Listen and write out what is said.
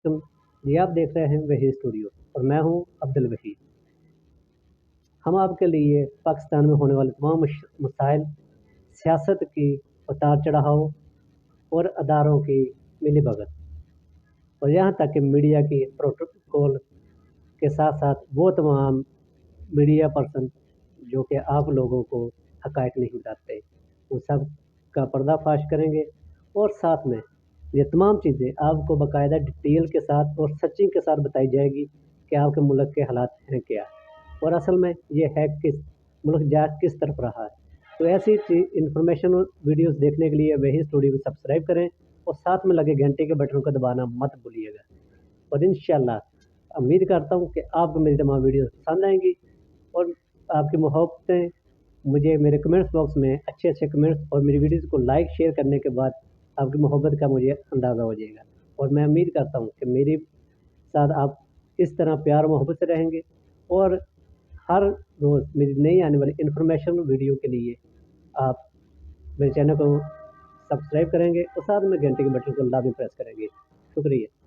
जी आप देख रहे हैं वही स्टूडियो और मैं हूं अब्दुल वहीद। हम आपके लिए पाकिस्तान में होने वाले तमाम मसाइल, सियासत की उतार चढ़ाव और अदारों की मिलीभगत और यहाँ तक कि मीडिया की प्रोटोकॉल के साथ साथ वो तमाम मीडिया पर्सन जो कि आप लोगों को हकायक नहीं बताते, उन सब का पर्दाफाश करेंगे और साथ में ये तमाम चीज़ें आपको बाकायदा डिटेल के साथ और सच्ची के साथ बताई जाएगी कि आपके मुल्क के हालात हैं क्या और असल में ये है किस मुल्क जा किस तरफ रहा है। तो ऐसी इंफॉर्मेशन वीडियोस देखने के लिए वही स्टूडियो को सब्सक्राइब करें और साथ में लगे घंटे के बटन को दबाना मत भूलिएगा। और इंशाल्लाह उम्मीद करता हूँ कि आपको मेरी तमाम वीडियो पसंद आएंगी और आपकी मोहब्बतें मुझे मेरे कमेंट्स बॉक्स में अच्छे कमेंट्स और मेरी वीडियोज़ को लाइक शेयर करने के बाद आपकी मोहब्बत का मुझे अंदाज़ा हो जाएगा। और मैं उम्मीद करता हूँ कि मेरे साथ आप इस तरह प्यार मोहब्बत से रहेंगे और हर रोज़ मेरी नई आने वाली इन्फॉर्मेशन वीडियो के लिए आप मेरे चैनल को सब्सक्राइब करेंगे और साथ में घंटे के बटन को लाजमी प्रेस करेंगे। शुक्रिया।